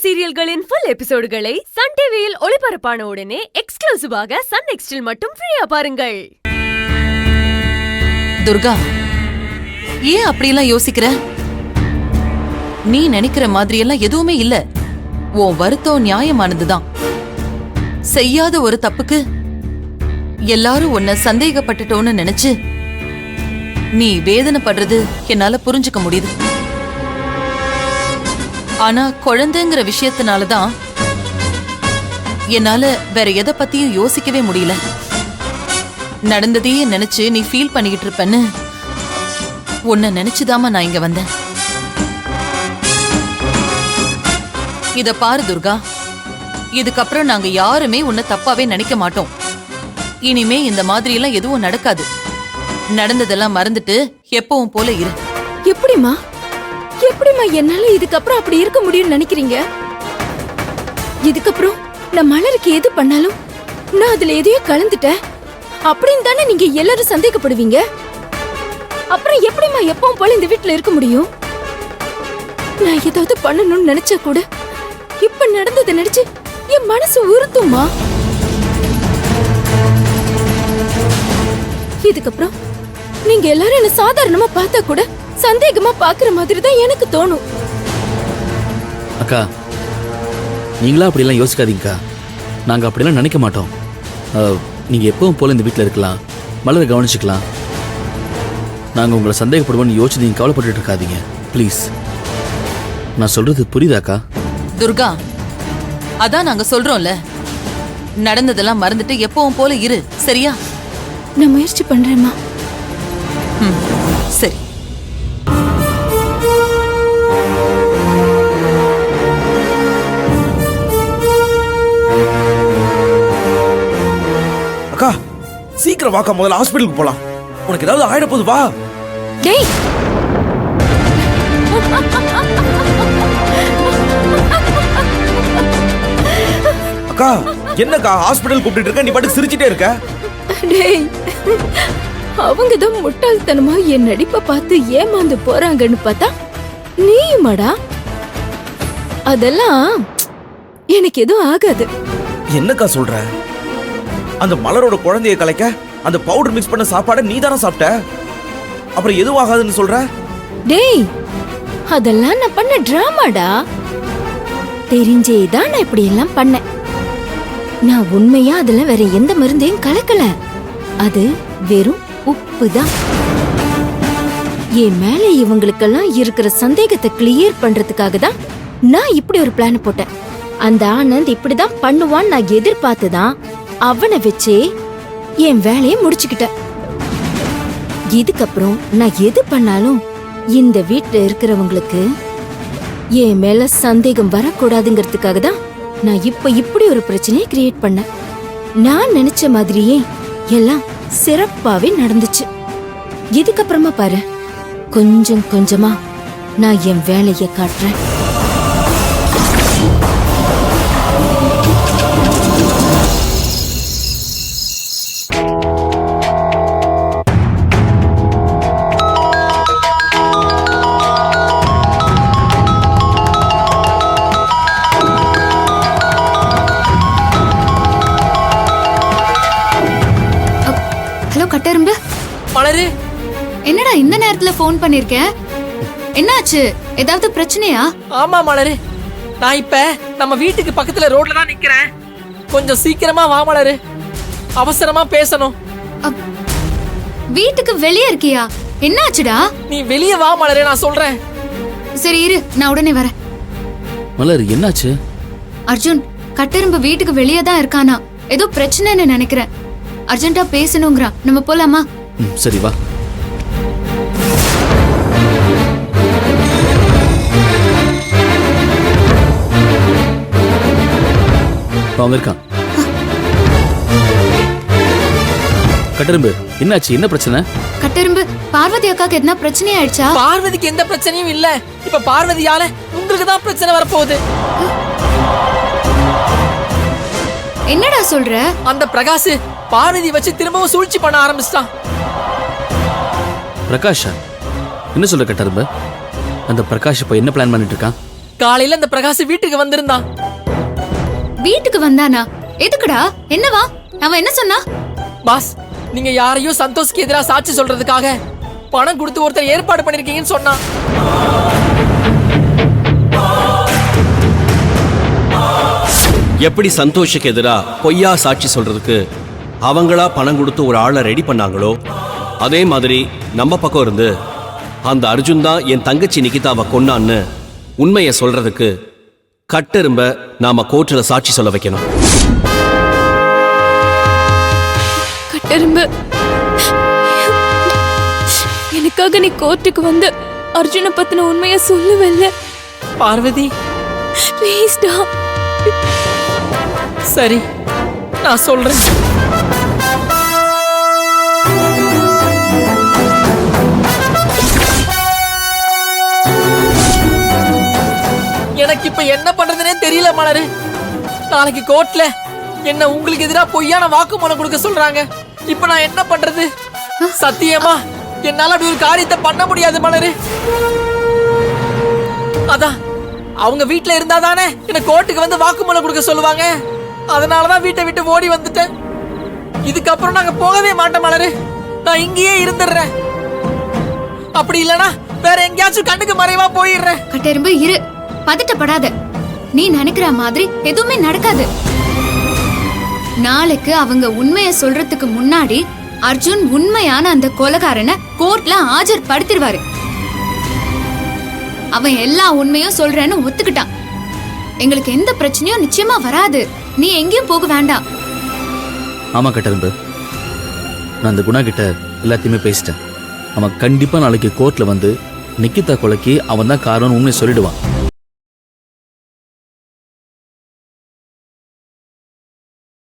சீரியல்களின் full எபிசோடுகளை Sun டிவியில் ஒளிபரப்பான உடனே எக்ஸ்க்ளூசிவாக சன் நெக்ஸ்டில் மட்டும் ஃப்ரீயா பாருங்கள். துர்கா, ஏன் அப்படியெல்லாம் யோசிக்கிற? நீ நினைக்கிற மாதிரி எல்லாம் எதுவுமே இல்ல. உன் வருத்தம் நியாயமானதுதான். செய்யாத ஒரு தப்புக்கு எல்லாரும் உன்னை சந்தேகப்பட்டுட்டோன்னு நினைச்சு நீ வேதனைப்படுறது என்னால புரிஞ்சுக்க முடியுது. ஆனா குழந்தைங்கிற விஷயத்தினாலதான் என்னால வேற எதை பத்தியும் யோசிக்கவே முடியல. நடந்ததையே நினைச்சு நீ ஃபீல் பண்ணிக்கிட்டு இருப்பன்னு உன்னை நினைச்சுதாமா நான் இங்க வந்தேன். இத பாரு துர்கா, இதுக்கப்புறம் நாங்க யாருமே உன்னை தப்பாவே நினைக்க மாட்டோம். இனிமே இந்த மாதிரி எல்லாம் எதுவும் நடக்காது. நடந்ததெல்லாம் மறந்துட்டு எப்பவும் போல இரு. எப்படிமா என்னால இதுக்கப்புறம் அப்படி இருக்க முடியும்னு நினைக்கிறீங்க? இதுக்கப்புறம் நான் மலருக்கு எது பண்ணாலும் நான் அதுல எதையோ கலந்துட்டேன் அப்படின்னு தானே நீங்க எல்லாரும் சந்தேகப்படுவீங்க. அப்புறம் எப்படிமா எப்பவும் போல இந்த வீட்டுல இருக்க முடியும்? நான் ஏதாவது பண்ணணும்னு நினைச்சா கூட இப்ப நடந்ததை நினைச்சு என் மனசு உறுத்துமா. இதுக்கப்புறம் நீங்க எல்லாரும் என்ன சாதாரணமா பார்த்தா கூட சந்தேகமா பாக்குற மாதிரி தான் எனக்கு தோணும். அக்கா, நீங்களா அப்படிலாம் யோசிக்காதீங்கக்கா. நாங்கள் அப்படிலாம் நினைக்க மாட்டோம். நீங்கள் எப்பவும் போல இந்த வீட்டில் இருக்கலாம், மலரை கவனிச்சுக்கலாம். நாங்கள் உங்களை சந்தேகப்படுவோம்னு யோசிச்சு நீங்கள் கவலைப்பட்டு இருக்காதீங்க ப்ளீஸ். நான் சொல்றது புரியுதாக்கா? துர்கா, அதான் நாங்க சொல்றோம்ல, நடந்ததெல்லாம் மறந்துட்டு எப்பவும் போல இரு, சரியா? நான் முயற்சி பண்றேம்மா. சரி. அக்கா, சீக்கிரம் வாக்கா, முதல்ல ஹாஸ்பிடலுக்கு போலாம். உனக்கு ஏதாவது ஆயிட போகுது, வா. டேய், அக்கா, என்னக்கா ஹாஸ்பிடல் கூப்பிட்டு இருக்க, நீ பாட்டுக்கு சிரிச்சிட்டே இருக்க? டேய், அவங்கதான் முட்டாள்தனமா என் நடிப்பை பார்த்து ஏமாந்து போறாங்கன்னு பார்த்தா நீயுமாடா? அதெல்லாம் எனக்கு எதுவும் ஆகாது. என்னக்கா சொல்ற? அந்த மலரோட குழந்தையை கலைக்க அந்த பவுடர் மிக்ஸ் பண்ண சாப்பாடை நீ தானே சாப்பிட்ட. அப்புறம் எதுவும் ஆகாதுன்னு சொல்ற? டேய், அதெல்லாம் நான் பண்ண டிராமாடா. தெரிஞ்சேதான் நான் இப்படி எல்லாம் பண்ணேன். நான் உண்மையா அதுல வேற எந்த மருந்தையும் கலக்கல. அது வெறும் உப்பு தான். என் மேல இவங்களுக்கெல்லாம் இருக்கிற சந்தேகத்தை கிளியர் பண்றதுக்காக தான் நான் இப்படி ஒரு பிளான் போட்டேன். அந்த ஆனந்த் இப்படிதான் பண்ணுவான்னு நான் எதிர்பார்த்துதான் அவனை வச்சே என் வேலையை முடிச்சுக்கிட்டேன். இதுக்கப்புறம் நான் எது பண்ணாலும் இந்த வீட்டுல இருக்கிறவங்களுக்கு என் மேல சந்தேகம் வரக்கூடாதுங்கிறதுக்காக தான் நான் இப்படி ஒரு பிரச்சனையை கிரியேட் பண்ணேன். நான் நினைச்ச மாதிரியே எல்லாம் சிறப்பாவே நடந்துச்சு. இதுக்கப்புறமா பாரு, கொஞ்சம் கொஞ்சமா நான் என் வேலையை காட்டுறேன். கட்டெரும்பு, மலரு, என்னடா இந்த நேரத்துல போன் பண்ணிருக்க? என்னாச்சு? ஏதாவது பிரச்சனையா? ஆமா மலரு, நான் இப்ப நம்ம வீட்டுக்கு பக்கத்துல ரோட்ல தான் நிக்கிறேன். கொஞ்சம் சீக்கிரமா வா மலரு, அவசரமா பேசணும். வீட்டுக்கு வெளியே இருக்கியா? என்னாச்சுடா? நீ வெளியே வா மலரு, நான் சொல்றேன். சரி இரு, நான் உடனே வரேன். மலர், என்னாச்சு? அர்ஜுன், கட்டெரும்பு வீட்டுக்கு வெளியே தான் இருக்கானா. ஏதோ பிரச்சனைன்னு நினைக்கிறேன். அர்ஜென்ட்டா பேசணுங்கிறா. நம்ம போலாமா? சரி வா. அவங்க இருக்கான். கட்டெரும்பு, என்னாச்சு? என்ன பிரச்சனை? கட்டெரும்பு, பார்வதி அக்காக்கு என்ன பிரச்சனை ஆயிடுச்சா? பார்வதிக்கு எந்த பிரச்சனையும் இல்ல. இப்ப பார்வதியால உங்களுக்கு தான் பிரச்சனை வரப்போகுது. என்னடா சொல்ற? அந்த பிரகாஷ் பார்வதி வச்சு திரும்பவும் சூழ்ச்சி பண்ண ஆரம்பிச்சிட்டான். பிரகாஷா? என்ன சொல்ற கட்டெரும்பு? அந்த பிரகாஷ் இப்ப என்ன பிளான் பண்ணிட்டு இருக்கான்? காலையில அந்த பிரகாஷ் வீட்டுக்கு வந்திருந்தான். வீட்டுக்கு வந்தானா? எதுக்குடா? என்னவா? அவன் என்ன சொன்னா? பாஸ், நீங்க யாரையும் சந்தோஷ்க்கு எதிராக சாட்சி சொல்றதுக்காக பணம் கொடுத்து ஒருத்தர் ஏற்பாடு பண்ணிருக்கீங்கன்னு சொன்னான். எப்படி சந்தோஷுக்கு எதிரா பொய்யா சாட்சி சொல்றதுக்கு அவங்களா பணம் கொடுத்து ஒரு ஆளை ரெடி பண்ணாங்களோ, அதே மாதிரி நம்ம பக்கம் இருந்து அந்த அர்ஜுன் தான் என் தங்கச்சி நிகிதாவை கொன்னான்னு உண்மையை சொல்றதுக்கு கட்டெரும்ப நாம கோர்ட்டில் சாட்சி சொல்ல வைக்கணும். கட்டெரும்பு, எனக்காக நீ கோர்ட்டுக்கு வந்து அர்ஜுனை பத்தின உண்மையை சொல்லுவல்ல? பார்வதி, ப்ளீஸ்டா. சரி, நான் சொல்றேன். எனக்கு இப்ப என்ன பண்றதுனே தெரியல மலரு. நாளைக்கு கோர்ட்ல என்ன உங்களுக்கு எதிராக பொய்யான வாக்குமூலம் கொடுக்க சொல்றாங்க. இப்ப நான் என்ன பண்றது? சத்தியமா என்னால அப்படி ஒரு காரியத்தை பண்ண முடியாது மலரு. அதான் அவங்க வீட்டுல இருந்தா தானே என்ன கோர்ட்டுக்கு வந்து வாக்குமூலம் கொடுக்க சொல்லுவாங்க. அதனாலதான் வீட்டை விட்டு ஓடி வந்துட்டேன். இதுக்கப்புறம் நாங்க போகவே மாட்டோம் மலரு. நான் இங்கேயே இருந்துடுறேன். அப்படி இல்லனா வேற எங்கேயாச்சும் கண்ணுக்கு மறைவா போயிடுறேன். கட்டெரும்பு இரு, பதட்டப்படாத. நீ நினைக்கிற மாதிரி எதுவுமே நடக்காது. நாளைக்கு அவங்க உண்மையை சொல்றதுக்கு முன்னாடி அர்ஜுன் உண்மையான அந்த கொலைகாரனை கோர்ட்ல ஆஜர்படுத்திடுவாரு. அவன் எல்லா உண்மையும் சொல்றேன்னு ஒத்துக்கிட்டான். எங்களுக்கு எந்த பிரச்சனையும் நிச்சயமா வராது. நீ எங்கேயும் போக வேண்டாம். ஆமா கட்டரும்பு, நான் அந்த குணா கிட்ட எல்லாத்தையுமே பேசிட்டேன். அவன் கண்டிப்பா நாளைக்கு கோர்ட்ல வந்து நிக்கிதா கொலைக்கு அவன் தான் காரணம்னு உண்மையை சொல்லிடுவான்.